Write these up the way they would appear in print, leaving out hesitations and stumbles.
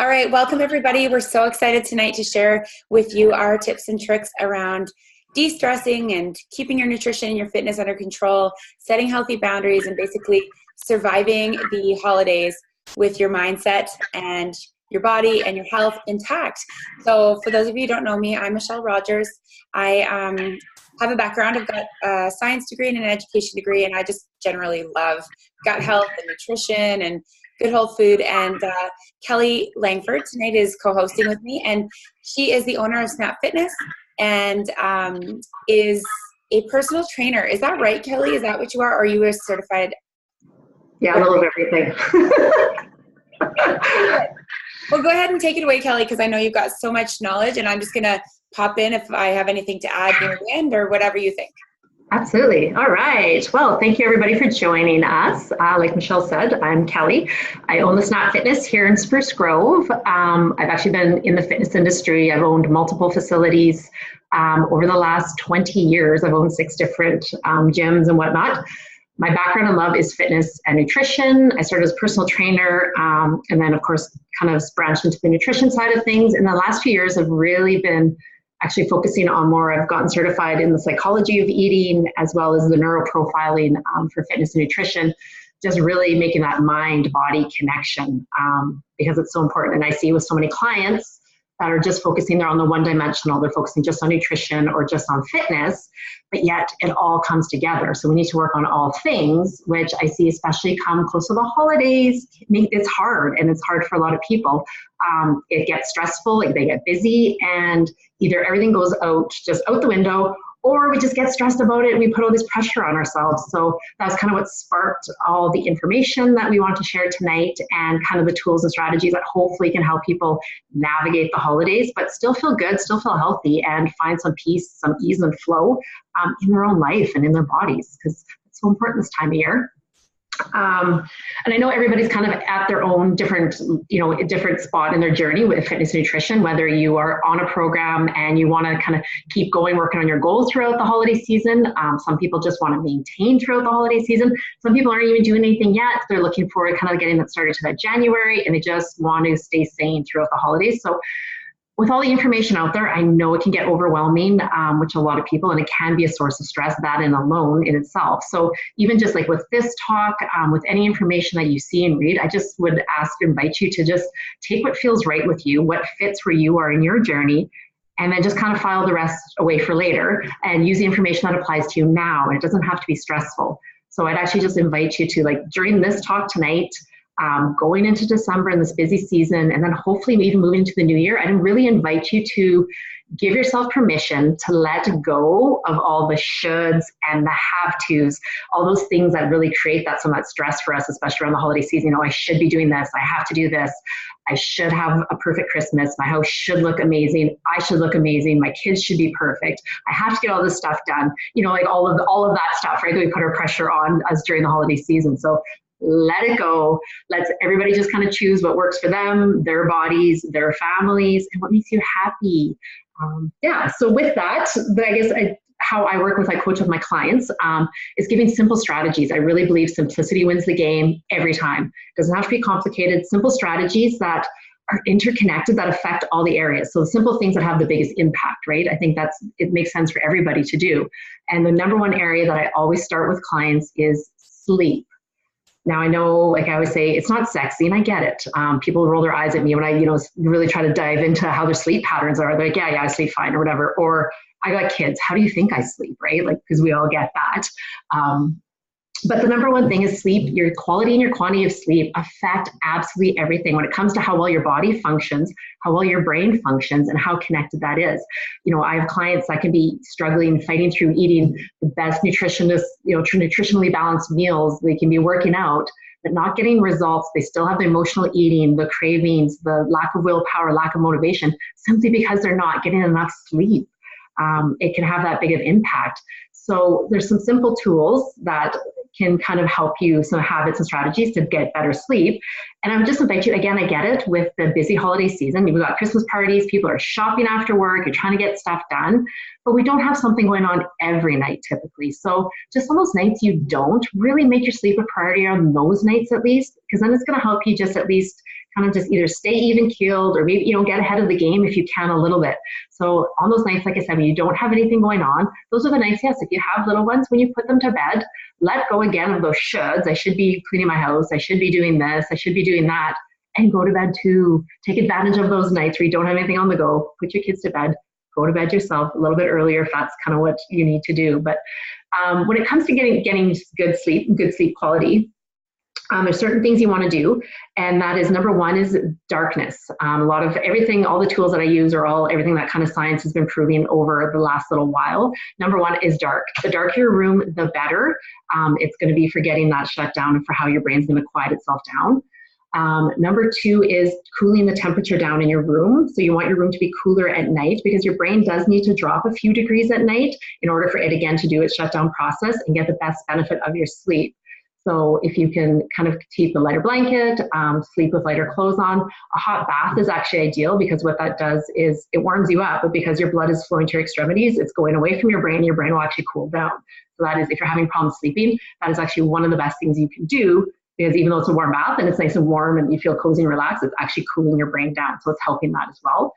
All right, welcome everybody. We're so excited tonight to share with you our tips and tricks around de-stressing and keeping your nutrition and your fitness under control, setting healthy boundaries, and basically surviving the holidays with your mindset and your body and your health intact. So for those of you who don't know me, I'm Michelle Rogers. I have a background. I've got a science degree and an education degree, and I just generally love gut health and nutrition and good whole food. And Kelly Langford tonight is co-hosting with me, and she is the owner of Snap Fitness and is a personal trainer. Is that right, Kelly? Is that what you are? Or are you a certified? Yeah, a little of everything. Well, go ahead and take it away, Kelly, because I know you've got so much knowledge, and I'm just going to pop in if I have anything to add near the end or whatever you think. Absolutely. All right. Well, thank you everybody for joining us. Like Michelle said, I'm Kelly. I own the Snap Fitness here in Spruce Grove. I've actually been in the fitness industry. I've owned multiple facilities over the last 20 years. I've owned 6 different gyms and whatnot. My background and love is fitness and nutrition. I started as a personal trainer and then, of course, kind of branched into the nutrition side of things. In the last few years, I've really been actually focusing on more. I've gotten certified in the psychology of eating as well as the neuroprofiling for fitness and nutrition, just really making that mind-body connection because it's so important. And I see with so many clients that are just focusing there on the one-dimensional, they're focusing just on nutrition or just on fitness, but yet it all comes together. So we need to work on all things, which I see especially come close to the holidays. It's hard, and it's hard for a lot of people. It gets stressful, like they get busy, and either everything goes just out the window, or we just get stressed about it and we put all this pressure on ourselves. So that's kind of what sparked all the information that we want to share tonight and kind of the tools and strategies that hopefully can help people navigate the holidays, but still feel good, still feel healthy, and find some peace, some ease and flow in their own life and in their bodies, because it's so important this time of year. And I know everybody's kind of at their own different spot in their journey with fitness and nutrition, whether you are on a program and you want to kind of keep going, working on your goals throughout the holiday season. Some people just want to maintain throughout the holiday season. Some people aren't even doing anything yet. They're looking forward to kind of getting that started to that January, and they just want to stay sane throughout the holidays. So with all the information out there, I know it can get overwhelming, which a lot of people, and it can be a source of stress, that in alone in itself. So even just like with this talk, with any information that you see and read, I just would invite you to just take what feels right with you, what fits where you are in your journey, and then just kind of file the rest away for later and use the information that applies to you now. And it doesn't have to be stressful. So I'd actually just invite you to, like, during this talk tonight, going into December in this busy season, and then hopefully even moving into the new year, I'd really invite you to give yourself permission to let go of all the shoulds and the have-tos, all those things that really create some of that stress for us, especially around the holiday season. You know, I should be doing this, I have to do this, I should have a perfect Christmas, my house should look amazing, I should look amazing, my kids should be perfect, I have to get all this stuff done. You know, like all of that stuff, right, that we put our pressure on us during the holiday season. So let it go. Let everybody just kind of choose what works for them, their bodies, their families, and what makes you happy. So with that, I guess how I work with, I coach with my clients, is giving simple strategies. I really believe simplicity wins the game every time. It doesn't have to be complicated. Simple strategies that are interconnected, that affect all the areas. So simple things that have the biggest impact, right? I think it makes sense for everybody to do. And the number one area that I always start with clients is sleep. Now, I know, like I always say, it's not sexy, and I get it. People roll their eyes at me when I, really try to dive into how their sleep patterns are. They're like, yeah, I sleep fine or whatever. Or I got kids. How do you think I sleep, right? Like, because we all get that. But the number one thing is sleep. Your quality and your quantity of sleep affect absolutely everything when it comes to how well your body functions, how well your brain functions, and how connected that is. You know, I have clients that can be struggling, fighting through eating the best nutritionally balanced meals. They can be working out, but not getting results. They still have the emotional eating, the cravings, the lack of willpower, lack of motivation, simply because they're not getting enough sleep. It can have that big of impact. So there's some simple tools that can kind of help you, some habits and strategies to get better sleep. And I would just invite you, again, I get it with the busy holiday season. We've got Christmas parties, people are shopping after work, you're trying to get stuff done, but we don't have something going on every night typically. So just on those nights you don't, really make your sleep a priority on those nights at least, because then it's going to help you just at least kind of just either stay even keeled or maybe, get ahead of the game if you can a little bit. So on those nights, like I said, when you don't have anything going on, those are the nights, yes, if you have little ones, when you put them to bed, let go again of those shoulds. I should be cleaning my house. I should be doing this. I should be doing that. And go to bed too. Take advantage of those nights where you don't have anything on the go. Put your kids to bed. Go to bed yourself a little bit earlier if that's kind of what you need to do. But when it comes to getting good sleep quality, there's certain things you want to do, and that is number one is darkness. A lot of everything, all the tools that I use are everything that kind of science has been proving over the last little while. Number one is dark. The darker your room, the better. It's going to be for getting that shut down and for how your brain's going to quiet itself down. Number two is cooling the temperature down in your room. So you want your room to be cooler at night because your brain does need to drop a few degrees at night in order for it again to do its shutdown process and get the best benefit of your sleep. So if you can kind of keep a lighter blanket, sleep with lighter clothes on, a hot bath is actually ideal because what that does is it warms you up, but because your blood is flowing to your extremities, it's going away from your brain will actually cool down. So that is, if you're having problems sleeping, that is actually one of the best things you can do because even though it's a warm bath and it's nice and warm and you feel cozy and relaxed, it's actually cooling your brain down. So it's helping that as well.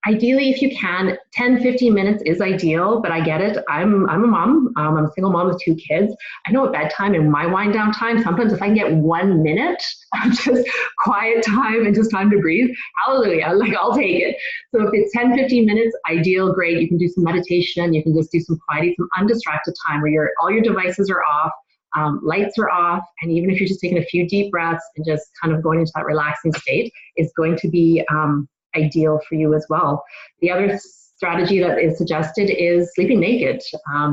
Ideally, if you can, 10, 15 minutes is ideal, but I get it. I'm a mom. I'm a single mom with 2 kids. I know at bedtime and my wind down time, sometimes if I can get 1 minute of just quiet time and just time to breathe, hallelujah, I'll take it. So if it's 10, 15 minutes, ideal, great. You can do some meditation. You can just do some quieting, some undistracted time where all your devices are off, lights are off, and even if you're just taking a few deep breaths and just kind of going into that relaxing state, is going to be ideal for you as well. The other strategy that is suggested is sleeping naked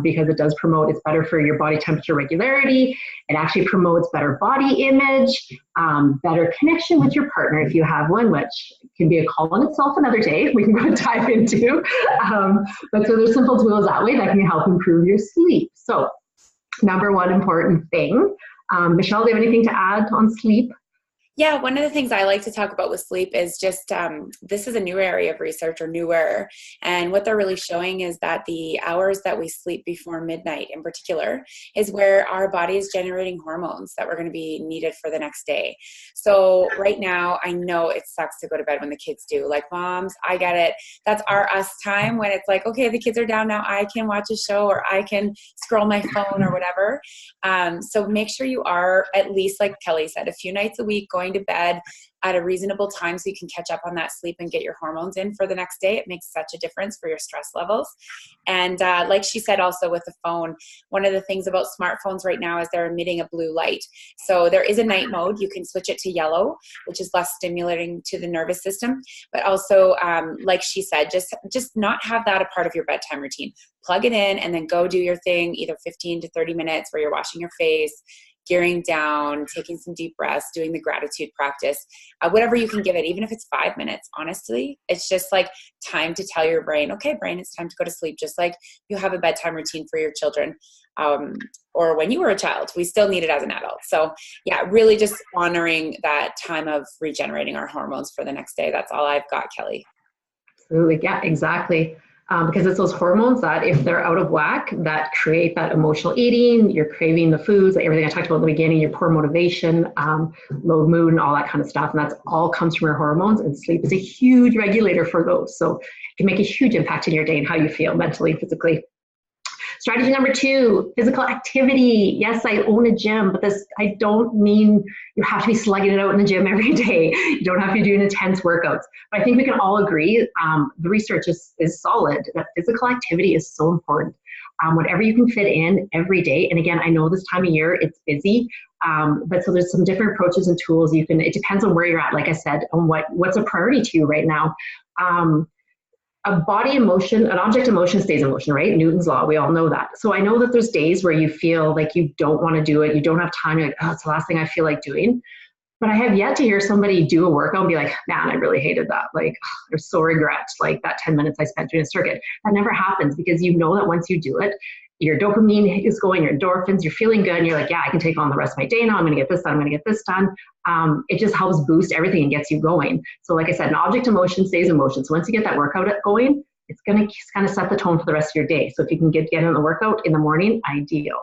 because it does promote, it's better for your body temperature regularity. It actually promotes better body image, better connection with your partner if you have one, which can be a call in itself another day we can go dive into. But so there's simple tools that way that can help improve your sleep. So number one important thing. Michelle, do you have anything to add on sleep? Yeah, one of the things I like to talk about with sleep is just this is a new area of research or newer. And what they're really showing is that the hours that we sleep before midnight in particular is where our body is generating hormones that we're going to be needed for the next day. So right now, I know it sucks to go to bed when the kids do. Like moms, I get it. That's our us time when it's like, okay, the kids are down now. I can watch a show or I can scroll my phone or whatever. So make sure you are at least, like Kelly said, a few nights a week going to bed at a reasonable time so you can catch up on that sleep and get your hormones in for the next day. It makes such a difference for your stress levels. And like she said, also with the phone, one of the things about smartphones right now is they're emitting a blue light. So there is a night mode. You can switch it to yellow, which is less stimulating to the nervous system. But also, like she said, just not have that a part of your bedtime routine. Plug it in and then go do your thing, either 15 to 30 minutes where you're washing your face, gearing down, taking some deep breaths, doing the gratitude practice, whatever you can give it, even if it's 5 minutes, honestly, it's just like time to tell your brain, okay, brain, it's time to go to sleep. Just like you have a bedtime routine for your children or when you were a child, we still need it as an adult. So yeah, really just honoring that time of regenerating our hormones for the next day. That's all I've got, Kelly. Absolutely. Yeah, exactly. Because it's those hormones that if they're out of whack, that create that emotional eating, you're craving the foods, like everything I talked about in the beginning, your poor motivation, low mood and all that kind of stuff. And that's all comes from your hormones, and sleep is a huge regulator for those. So it can make a huge impact in your day and how you feel mentally, physically. Strategy number 2, physical activity. Yes, I own a gym, but I don't mean you have to be slugging it out in the gym every day. You don't have to be doing intense workouts. But I think we can all agree, the research is solid, that physical activity is so important. Whatever you can fit in every day. And again, I know this time of year, it's busy, but so there's some different approaches and tools you can, it depends on where you're at, like I said, on what's a priority to you right now. A body emotion, an object emotion stays in motion, right? Newton's law, we all know that. So I know that there's days where you feel like you don't want to do it. You don't have time. You're like, oh, it's the last thing I feel like doing. But I have yet to hear somebody do a workout and be like, man, I really hated that. Like, I so regret like that 10 minutes I spent doing a circuit. That never happens because you know that once you do it, your dopamine is going, your endorphins, you're feeling good. And you're like, yeah, I can take on the rest of my day now. I'm going to get this done. I'm going to get this done. It just helps boost everything and gets you going. So like I said, an object emotion stays in motion. So once you get that workout going, it's going to kind of set the tone for the rest of your day. So if you can get in the workout in the morning, ideal.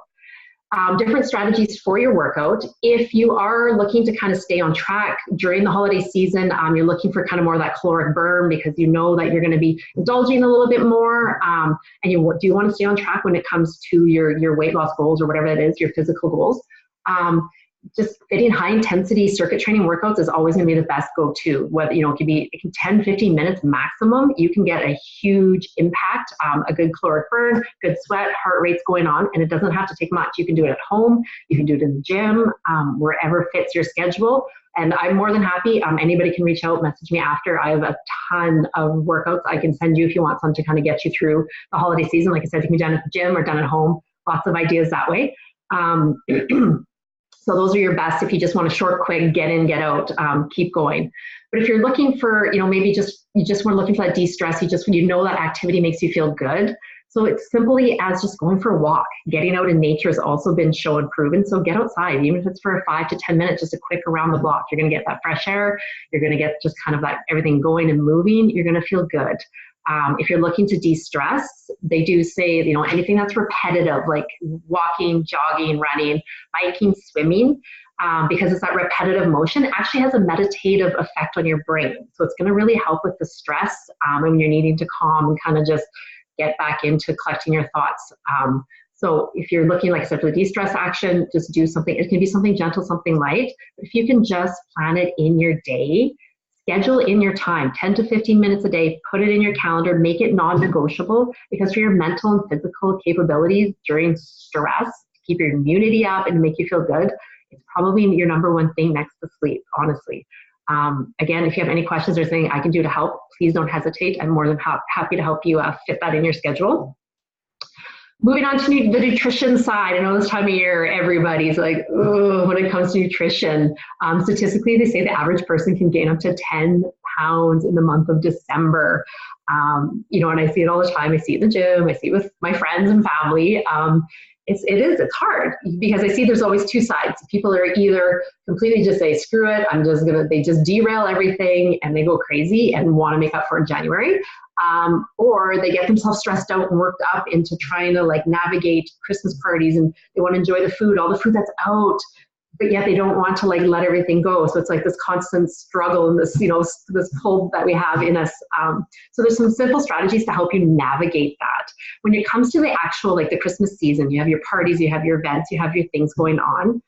different strategies for your workout. If you are looking to kind of stay on track during the holiday season, you're looking for kind of more of that caloric burn because you know that you're going to be indulging a little bit more, and you do want to stay on track when it comes to your weight loss goals or whatever that is, your physical goals. Just fitting high intensity circuit training workouts is always going to be the best go-to. Whether, it can be 10, 15 minutes maximum, you can get a huge impact, a good caloric burn, good sweat, heart rate's going on, and it doesn't have to take much. You can do it at home, you can do it in the gym, wherever fits your schedule. And I'm more than happy. Anybody can reach out, message me after. I have a ton of workouts I can send you if you want some to kind of get you through the holiday season. Like I said, it can be done at the gym or done at home. Lots of ideas that way. So those are your best if you just want a short, quick, get in, get out, keep going. But if you're looking for, maybe you just want looking for that de-stress, you know that activity makes you feel good. So it's simply as just going for a walk. Getting out in nature has also been shown and proven. So get outside, even if it's for 5 to 10 minutes, just a quick around the block. You're going to get that fresh air. You're going to get just kind of that everything going and moving. You're going to feel good. If you're looking to de-stress, they do say, anything that's repetitive, like walking, jogging, running, biking, swimming, because it's that repetitive motion, it actually has a meditative effect on your brain. So it's going to really help with the stress when you're needing to calm and kind of just get back into collecting your thoughts. So if you're looking, like I said, for the de-stress action, just do something. It can be something gentle, something light. But if you can just plan it in your day, schedule in your time, 10 to 15 minutes a day, put it in your calendar, make it non-negotiable, because for your mental and physical capabilities during stress, to keep your immunity up and make you feel good, it's probably your number one thing next to sleep, honestly. Again, if you have any questions or anything I can do to help, please don't hesitate. I'm more than happy to help you fit that in your schedule. Moving on to the nutrition side, I know this time of year, everybody's like, oh, when it comes to nutrition. Statistically, they say the average person can gain up to 10 pounds in the month of December. And I see it all the time. I see it in the gym. I see it with my friends and family. It's hard because I see there's always two sides. People are either completely just say, screw it, they just derail everything and they go crazy and want to make up for it in January. Or they get themselves stressed out and worked up into trying to navigate Christmas parties, and they want to enjoy the food, all the food that's out, but yet they don't want to let everything go. So it's like this constant struggle and this, this pull that we have in us. So there's some simple strategies to help you navigate that. When it comes to the actual, the Christmas season, you have your parties, you have your events, you have your things going on.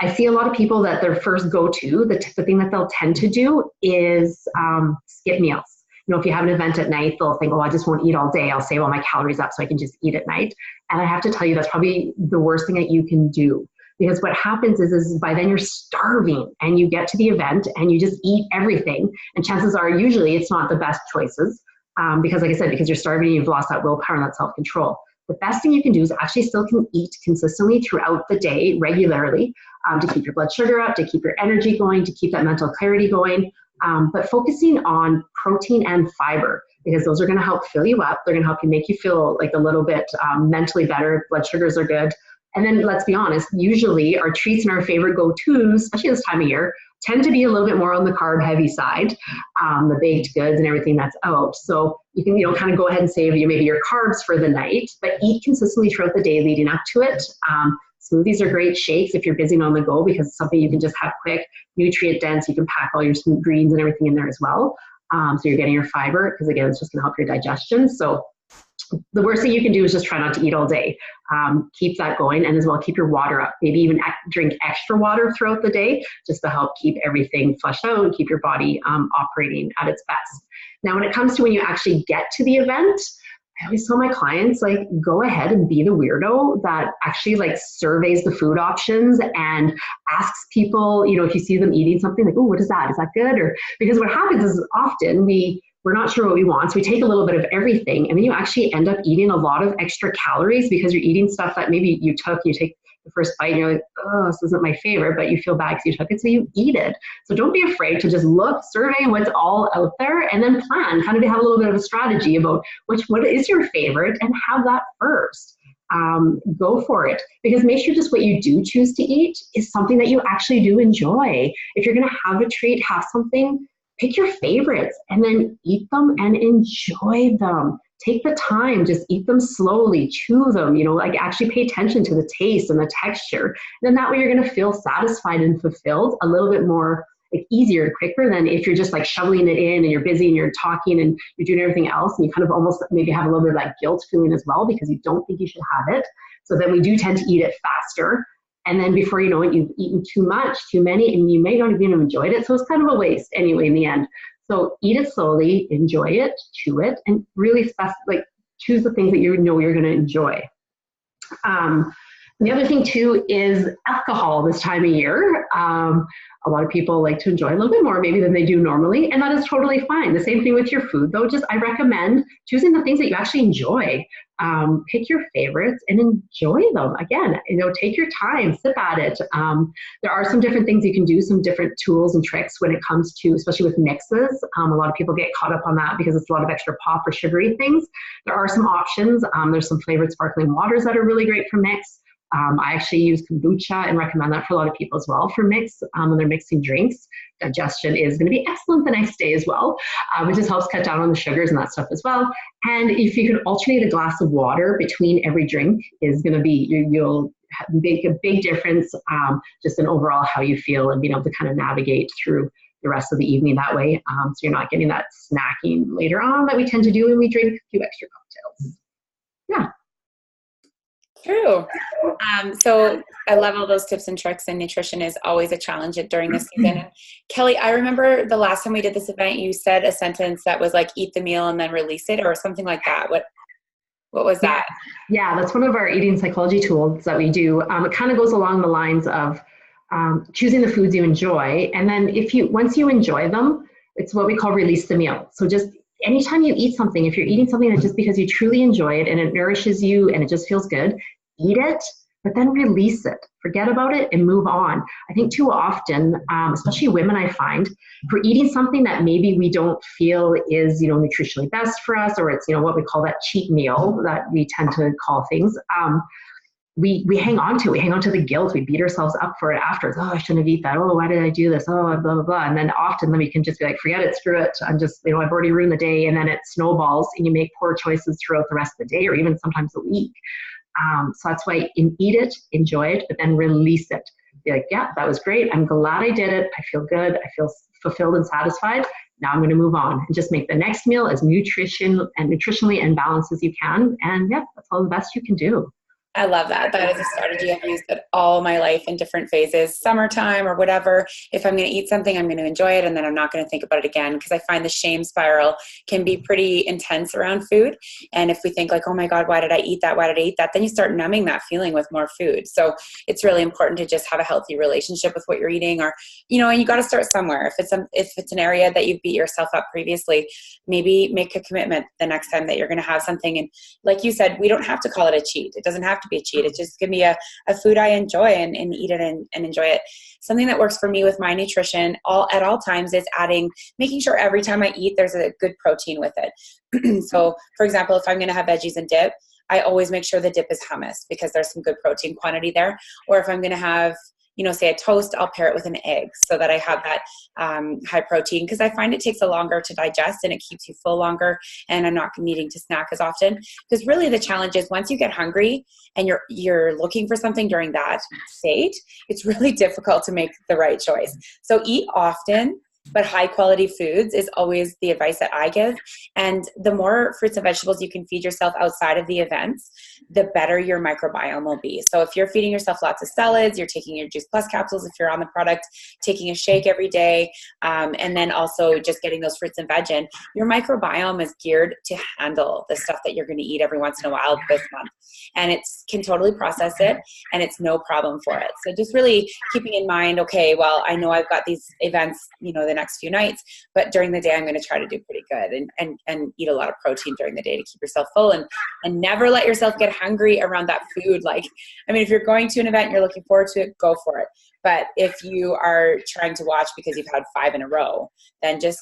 I see a lot of people that their first go-to, the thing that they'll tend to do is skip meals. If you have an event at night, they'll think, oh, I just won't eat all day. I'll save all my calories up so I can just eat at night. And I have to tell you, that's probably the worst thing that you can do. Because what happens is by then you're starving and you get to the event and you just eat everything. And chances are usually it's not the best choices because like I said, because you're starving, you've lost that willpower and that self-control. The best thing you can do is actually still can eat consistently throughout the day regularly to keep your blood sugar up, to keep your energy going, to keep that mental clarity going. But focusing on protein and fiber, because those are going to help fill you up. They're going to help you make you feel a little bit mentally better. Blood sugars are good. And then let's be honest, usually our treats and our favorite go-tos, especially this time of year, tend to be a little bit more on the carb heavy side, the baked goods and everything that's out. So you can, kind of go ahead and save maybe your carbs for the night, but eat consistently throughout the day leading up to it. Smoothies are great. Shakes if you're busy and on the go, because it's something you can just have quick, nutrient dense. You can pack all your greens and everything in there as well. So you're getting your fiber, because again, it's just going to help your digestion. So the worst thing you can do is just try not to eat all day. Keep that going, and as well keep your water up. Maybe even drink extra water throughout the day just to help keep everything flushed out and keep your body operating at its best. Now, when it comes to when you actually get to the event, I always tell my clients, go ahead and be the weirdo that actually surveys the food options and asks people, if you see them eating something, oh, what is that? Is that good? Or because what happens is often we're not sure what we want. So we take a little bit of everything, and then you actually end up eating a lot of extra calories because you're eating stuff that maybe you take the first bite and you're like, oh, this isn't my favorite, but you feel bad because you took it, so you eat it. So don't be afraid to just look, survey what's all out there, and then plan, kind of have a little bit of a strategy about what is your favorite and have that first. Go for it, because make sure just what you do choose to eat is something that you actually do enjoy. If you're going to have a treat, have something, pick your favorites and then eat them and enjoy them. take the time, just eat them slowly, chew them, like actually pay attention to the taste and the texture. And then that way you're going to feel satisfied and fulfilled a little bit more, like easier and quicker than if you're just like shoveling it in and you're busy and you're talking and you're doing everything else. And you kind of almost maybe have a little bit of that guilt feeling as well because you don't think you should have it. So then we do tend to eat it faster. And then before you know it, you've eaten too much, too many, and you may not have even enjoyed it. So it's kind of a waste anyway in the end. So eat it slowly, enjoy it, chew it, and really choose the things that you know you're going to enjoy. The other thing too is alcohol this time of year. A lot of people like to enjoy a little bit more maybe than they do normally, and that is totally fine. The same thing with your food though, I recommend choosing the things that you actually enjoy. Pick your favorites and enjoy them. Again, take your time, sip at it. There are some different things you can do, some different tools and tricks when it comes to, especially with mixes. A lot of people get caught up on that because it's a lot of extra pop or sugary things. There are some options. There's some flavored sparkling waters that are really great for mix. I actually use kombucha and recommend that for a lot of people as well for mix when they're mixing drinks. Digestion is going to be excellent the next day as well. It just helps cut down on the sugars and that stuff as well. And if you can alternate a glass of water between every drink is going to be, you'll make a big difference just in overall how you feel and being able to kind of navigate through the rest of the evening that way. So you're not getting that snacking later on that we tend to do when we drink a few extra cocktails. Yeah. True. So I love all those tips and tricks, and nutrition is always a challenge during this season. And Kelly, I remember the last time we did this event, you said a sentence that was like, eat the meal and then release it, or something like that. What was that? Yeah, that's one of our eating psychology tools that we do. It kind of goes along the lines of choosing the foods you enjoy. And then once you enjoy them, it's what we call release the meal. So just anytime you eat something, if you're eating something that just because you truly enjoy it and it nourishes you and it just feels good, eat it, but then release it. Forget about it and move on. I think too often, especially women, I find, if we're eating something that maybe we don't feel is, nutritionally best for us, or it's, what we call that cheat meal that we tend to call things, we hang on to it. We hang on to the guilt. We beat ourselves up for it afterwards. Oh, I shouldn't have eaten that. Oh, why did I do this? Oh, blah, blah, blah. And then often we can just be like, forget it, screw it. I'm just, I've already ruined the day. And then it snowballs and you make poor choices throughout the rest of the day or even sometimes the week. So that's why eat it, enjoy it, but then release it. Be like, yeah, that was great. I'm glad I did it. I feel good. I feel fulfilled and satisfied. Now I'm going to move on and just make the next meal as nutritionally and balanced as you can. And yeah, that's all the best you can do. I love that. That is a strategy I've used it all my life in different phases, summertime or whatever. If I'm going to eat something, I'm going to enjoy it, and then I'm not going to think about it again, because I find the shame spiral can be pretty intense around food. And if we think like, oh my God, why did I eat that? Why did I eat that? Then you start numbing that feeling with more food. So it's really important to just have a healthy relationship with what you're eating, or, and you got to start somewhere. If it's an area that you've beat yourself up previously, maybe make a commitment the next time that you're going to have something. And like you said, we don't have to call it a cheat. It doesn't have to be a cheat. It's just give me a food I enjoy and eat it and enjoy it. Something that works for me with my nutrition at all times is making sure every time I eat, there's a good protein with it. So for example, if I'm going to have veggies and dip, I always make sure the dip is hummus because there's some good protein quantity there. Or if I'm going to have say a toast, I'll pair it with an egg so that I have that high protein, because I find it takes a longer to digest and it keeps you full longer, and I'm not needing to snack as often. Because really the challenge is once you get hungry and you're looking for something during that state, it's really difficult to make the right choice. So eat often, but high quality foods is always the advice that I give. And the more fruits and vegetables you can feed yourself outside of the events, the better your microbiome will be. So if you're feeding yourself lots of salads, you're taking your Juice Plus capsules, if you're on the product, taking a shake every day, and then also just getting those fruits and veg in, your microbiome is geared to handle the stuff that you're going to eat every once in a while this month. And it can totally process it, and it's no problem for it. So just really keeping in mind, okay, well, I know I've got these events, the next few nights, but during the day I'm going to try to do pretty good and eat a lot of protein during the day to keep yourself full, and never let yourself get hungry around that food. If you're going to an event and you're looking forward to it, go for it. But if you are trying to watch because you've had 5 in a row, then just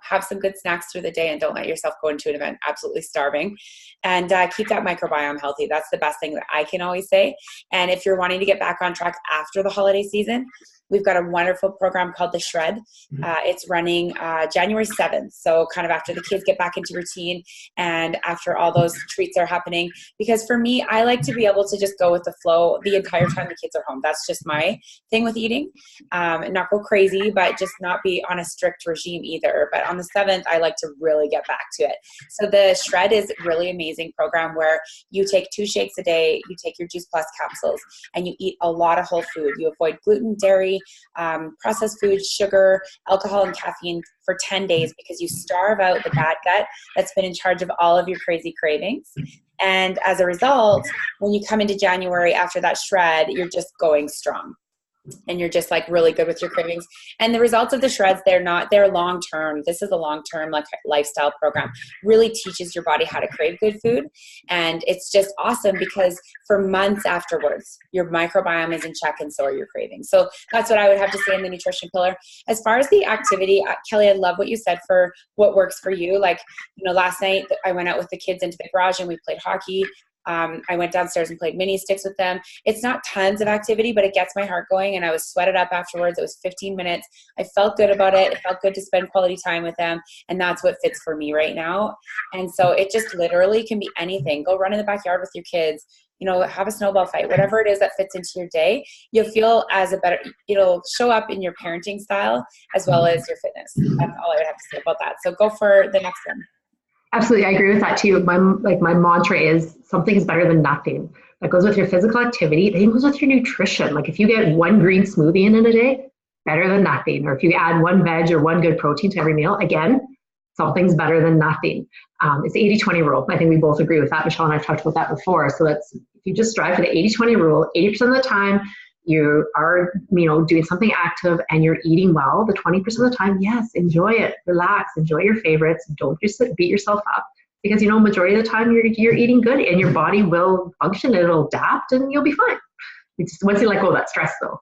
have some good snacks through the day and don't let yourself go into an event absolutely starving, and keep that microbiome healthy. That's the best thing that I can always say. And if you're wanting to get back on track after the holiday season, we've got a wonderful program called The Shred. It's running January 7th. So kind of after the kids get back into routine and after all those treats are happening. Because for me, I like to be able to just go with the flow the entire time the kids are home. That's just my thing with eating. And not go crazy, but just not be on a strict regime either. But on the 7th, I like to really get back to it. So the Shred is a really amazing program where you take 2 shakes a day, you take your Juice Plus capsules, and you eat a lot of whole food. You avoid gluten, dairy, processed foods, sugar, alcohol, and caffeine for 10 days because you starve out the bad gut that's been in charge of all of your crazy cravings. And as a result, when you come into January after that Shred, you're just going strong. And you're just like really good with your cravings. And the results of the Shreds, they're long-term. This is a long-term like lifestyle program. Really teaches your body how to crave good food. And it's just awesome because for months afterwards, your microbiome is in check and so are your cravings. So that's what I would have to say in the nutrition pillar. As far as the activity, Kelly, I love what you said for what works for you. Like, last night I went out with the kids into the garage and we played hockey. I went downstairs and played mini sticks with them. It's not tons of activity, but it gets my heart going, and I was sweated up afterwards. It was 15 minutes. I felt good about it. It felt good to spend quality time with them, and that's what fits for me right now. And so it just literally can be anything. Go run in the backyard with your kids, have a snowball fight, whatever it is that fits into your day. You'll feel it'll show up in your parenting style as well as your fitness. That's all I would have to say about that. So go for the next one. Absolutely. I agree with that too. My mantra is something is better than nothing. That goes with your physical activity. It even goes with your nutrition. Like if you get one green smoothie in a day, better than nothing. Or if you add one veg or one good protein to every meal, again, something's better than nothing. It's the 80-20 rule. I think we both agree with that. Michelle and I have talked about that before. So if you just strive for the 80-20 rule, 80% of the time, you are, doing something active and you're eating well. The 20% of the time, yes, enjoy it, relax, enjoy your favorites. Don't just beat yourself up because, majority of the time you're eating good and your body will function, it'll adapt and you'll be fine. It's just once you let go of that stress though.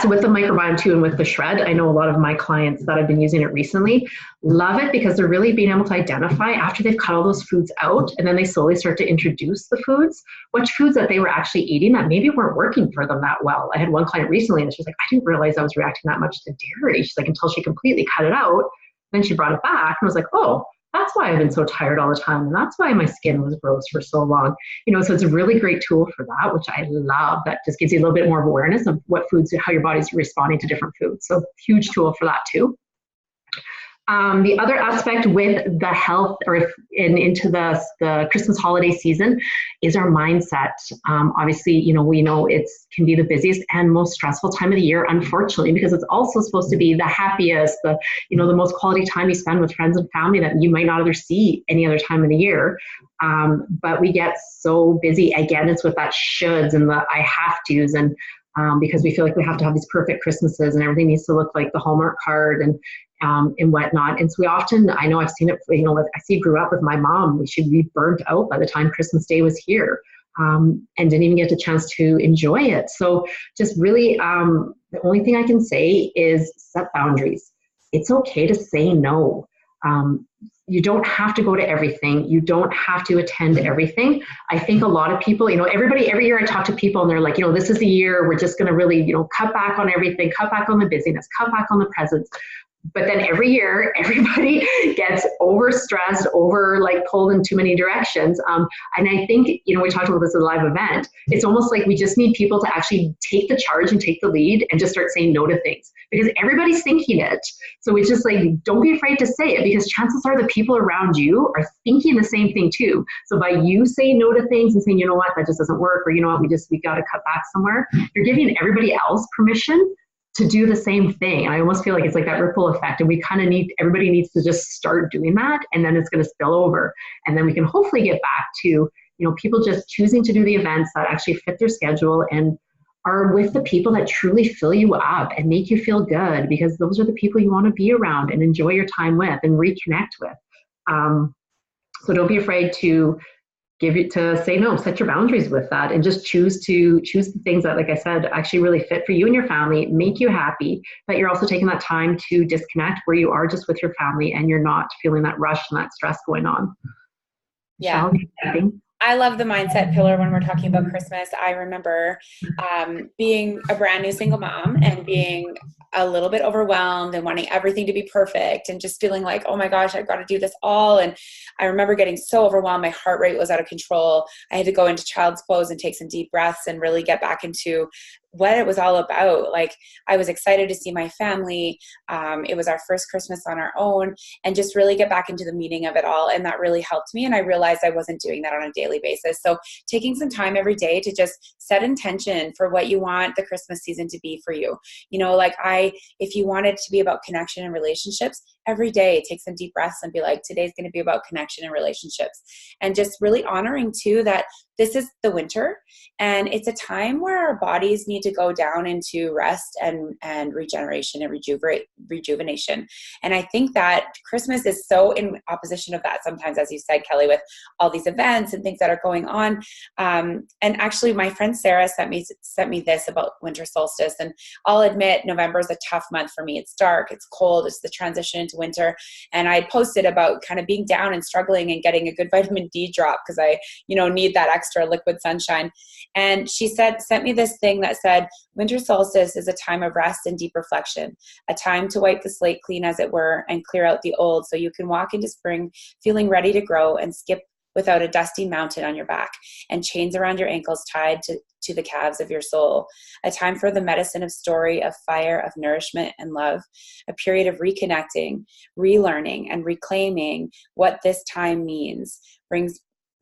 So with the microbiome too and with the Shred, I know a lot of my clients that have been using it recently love it because they're really being able to identify after they've cut all those foods out and then they slowly start to introduce the foods, which foods that they were actually eating that maybe weren't working for them that well. I had one client recently and she was like, I didn't realize I was reacting that much to dairy. She's like, until she completely cut it out. Then she brought it back and was like, oh, that's why I've been so tired all the time. And that's why my skin was gross for so long. So it's a really great tool for that, which I love. That just gives you a little bit more awareness of what foods, how your body's responding to different foods. So huge tool for that too. The other aspect with the health into the Christmas holiday season is our mindset. Obviously, we know it can be the busiest and most stressful time of the year, unfortunately, because it's also supposed to be the happiest, the most quality time you spend with friends and family that you might not ever see any other time of the year. But we get so busy. Again, it's with that shoulds and the I have tos and because we feel like we have to have these perfect Christmases and everything needs to look like the Hallmark card and whatnot. And so we often, I know I've seen it, grew up with my mom. She'd be burnt out by the time Christmas Day was here and didn't even get the chance to enjoy it. So just really, the only thing I can say is set boundaries. It's okay to say no. You don't have to go to everything. You don't have to attend everything. I think a lot of people, every year I talk to people and they're like, this is the year we're just going to really, cut back on everything, cut back on the busyness, cut back on the presents. But then every year, everybody gets overstressed, pulled in too many directions. And I think, we talked about this at a live event. It's almost like we just need people to actually take the charge and take the lead and just start saying no to things because everybody's thinking it. So it's just like, don't be afraid to say it because chances are the people around you are thinking the same thing too. So by you saying no to things and saying, you know what, that just doesn't work, or you know what, we got to cut back somewhere, you're giving everybody else permission to do the same thing. And I almost feel like it's like that ripple effect. And we kind of everybody needs to just start doing that. And then it's going to spill over. And then we can hopefully get back to, people just choosing to do the events that actually fit their schedule and are with the people that truly fill you up and make you feel good because those are the people you want to be around and enjoy your time with and reconnect with. So don't be afraid to say no, set your boundaries with that and just choose the things that, like I said, actually really fit for you and your family, make you happy, but you're also taking that time to disconnect where you are just with your family and you're not feeling that rush and that stress going on. Yeah. I love the mindset pillar when we're talking about Christmas. I remember being a brand new single mom and being a little bit overwhelmed and wanting everything to be perfect and just feeling like, oh my gosh, I've got to do this all. And I remember getting so overwhelmed. My heart rate was out of control. I had to go into child's pose and take some deep breaths and really get back into what it was all about. Like, I was excited to see my family. It was our first Christmas on our own, and just really get back into the meaning of it all. And that really helped me. And I realized I wasn't doing that on a daily basis. So taking some time every day to just set intention for what you want the Christmas season to be for you. You know, like if you want it to be about connection and relationships, every day take some deep breaths and be like, today's going to be about connection and relationships. And just really honoring too that this is the winter, and it's a time where our bodies need to go down into rest and regeneration and rejuvenation. And I think that Christmas is so in opposition of that sometimes, as you said, Kelly, with all these events and things that are going on. And actually, my friend Sarah sent me this about winter solstice. And I'll admit, November is a tough month for me. It's dark, it's cold, it's the transition into winter. And I posted about kind of being down and struggling and getting a good vitamin D drop because I, need that extra liquid sunshine. And she sent me this thing that said, winter solstice is a time of rest and deep reflection, a time to wipe the slate clean, as it were, and clear out the old so you can walk into spring feeling ready to grow and skip without a dusty mountain on your back and chains around your ankles tied to the calves of your soul. A time for the medicine of story, of fire, of nourishment and love. A period of reconnecting, relearning, and reclaiming what this time means.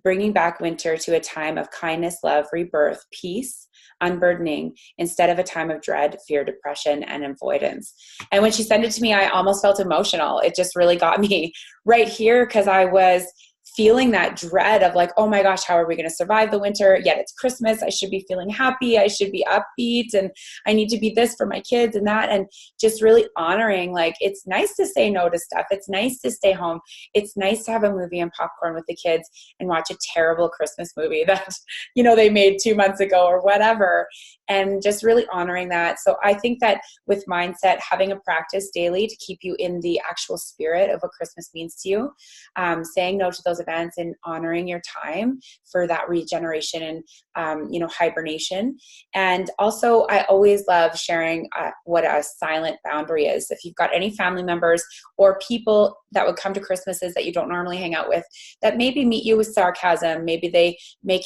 Bringing back winter to a time of kindness, love, rebirth, peace, unburdening, instead of a time of dread, fear, depression, and avoidance. And when she sent it to me, I almost felt emotional. It just really got me right here, because I was feeling that dread of like, oh my gosh, how are we going to survive the winter? Yet it's Christmas. I should be feeling happy. I should be upbeat, and I need to be this for my kids and that. And just really honoring, like, it's nice to say no to stuff. It's nice to stay home. It's nice to have a movie and popcorn with the kids and watch a terrible Christmas movie that, they made 2 months ago or whatever. And just really honoring that. So I think that with mindset, having a practice daily to keep you in the actual spirit of what Christmas means to you, saying no to those events and honoring your time for that regeneration and, hibernation. And also, I always love sharing what a silent boundary is. If you've got any family members or people that would come to Christmases that you don't normally hang out with, that maybe meet you with sarcasm, maybe they make,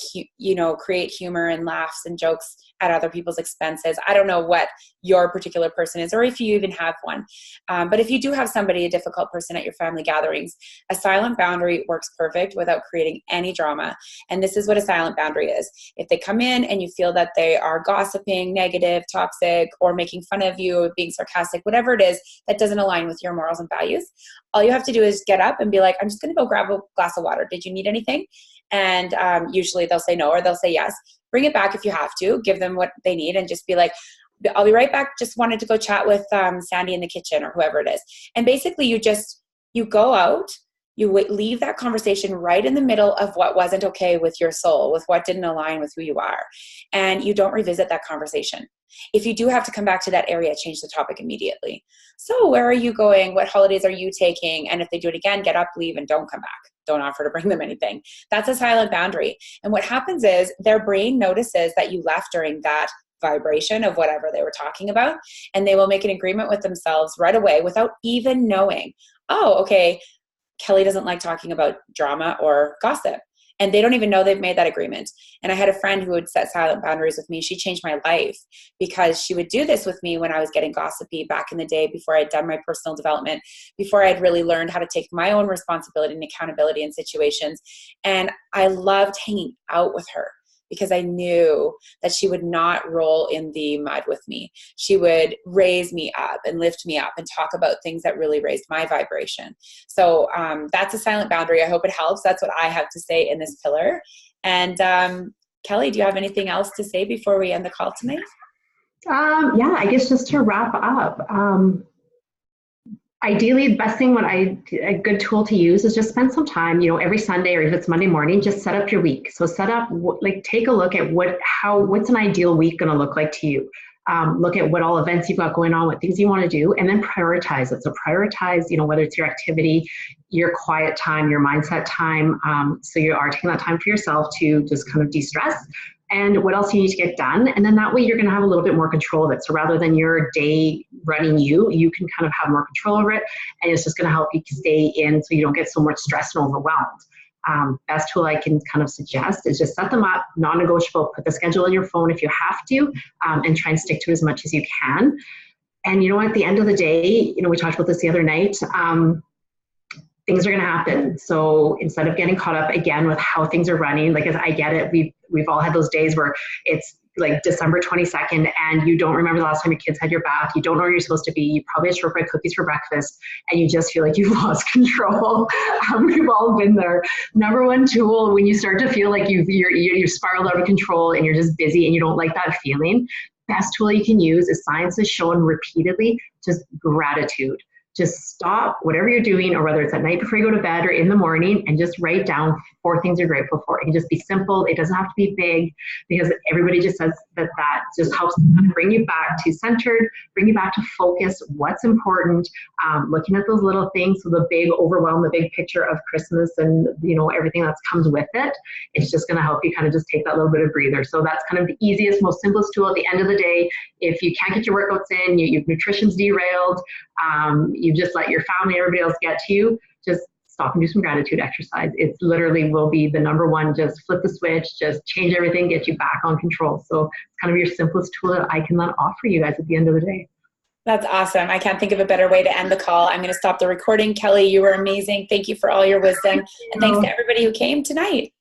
create humor and laughs and jokes at other people's expenses. I don't know what your particular person is, or if you even have one. But if you do have somebody, a difficult person at your family gatherings, a silent boundary works perfect without creating any drama. And this is what a silent boundary is. If they come in and you feel that they are gossiping, negative, toxic, or making fun of you, being sarcastic, whatever it is that doesn't align with your morals and values, all you have to do is get up and be like, I'm just going to go grab a glass of water. Did you need anything? And usually they'll say no, or they'll say yes. Bring it back if you have to. Give them what they need and just be like, I'll be right back. Just wanted to go chat with Sandy in the kitchen, or whoever it is. And basically you go out, you leave that conversation right in the middle of what wasn't okay with your soul, with what didn't align with who you are. And you don't revisit that conversation. If you do have to come back to that area, change the topic immediately. So where are you going? What holidays are you taking? And if they do it again, get up, leave, and don't come back. Don't offer to bring them anything. That's a silent boundary. And what happens is their brain notices that you left during that vibration of whatever they were talking about, and they will make an agreement with themselves right away without even knowing, oh, okay, Kelly doesn't like talking about drama or gossip. And they don't even know they've made that agreement. And I had a friend who would set silent boundaries with me. She changed my life because she would do this with me when I was getting gossipy back in the day, before I'd done my personal development, before I'd really learned how to take my own responsibility and accountability in situations. And I loved hanging out with her because I knew that she would not roll in the mud with me. She would raise me up and lift me up and talk about things that really raised my vibration. So that's a silent boundary. I hope it helps. That's what I have to say in this pillar. And Kelly, do you have anything else to say before we end the call tonight? Yeah, I guess just to wrap up, ideally, the best thing, a good tool to use is just spend some time, every Sunday, or if it's Monday morning, just set up your week. So take a look at what's an ideal week going to look like to you. look at what all events you've got going on, what things you want to do, and then prioritize it. So prioritize, whether it's your activity, your quiet time, your mindset time. So you are taking that time for yourself to just kind of de-stress, and what else you need to get done. And then that way you're going to have a little bit more control of it. So rather than your day running you can kind of have more control over it. And it's just going to help you stay in so you don't get so much stressed and overwhelmed. Best tool I can kind of suggest is just set them up, non-negotiable, put the schedule in your phone if you have to, and try and stick to it as much as you can. And at the end of the day, we talked about this the other night, things are going to happen. So instead of getting caught up again with how things are running, like, as I get it, we've all had those days where it's like December 22nd and you don't remember the last time your kids had your bath. You don't know where you're supposed to be. You probably had shortbread cookies for breakfast and you just feel like you've lost control. We've all been there. Number one tool when you start to feel like you're spiraled out of control and you're just busy and you don't like that feeling, best tool you can use is science has shown repeatedly, just gratitude. Just stop whatever you're doing, or whether it's at night before you go to bed or in the morning, and just write down 4 things you're grateful for. It can just be simple. It doesn't have to be big, because everybody just says that just helps bring you back to centered, bring you back to focus, what's important, looking at those little things. So the big overwhelm, the big picture of Christmas and, everything that comes with it, it's just going to help you kind of just take that little bit of breather. So that's kind of the easiest, most simplest tool at the end of the day. If you can't get your workouts in, your nutrition's derailed, you just let your family, everybody else get to you, just stop and do some gratitude exercise. It literally will be the number one, just flip the switch, just change everything, get you back on control. So it's kind of your simplest tool that I can then offer you guys at the end of the day. That's awesome. I can't think of a better way to end the call. I'm going to stop the recording. Kelly, you were amazing. Thank you for all your wisdom. And thanks to everybody who came tonight.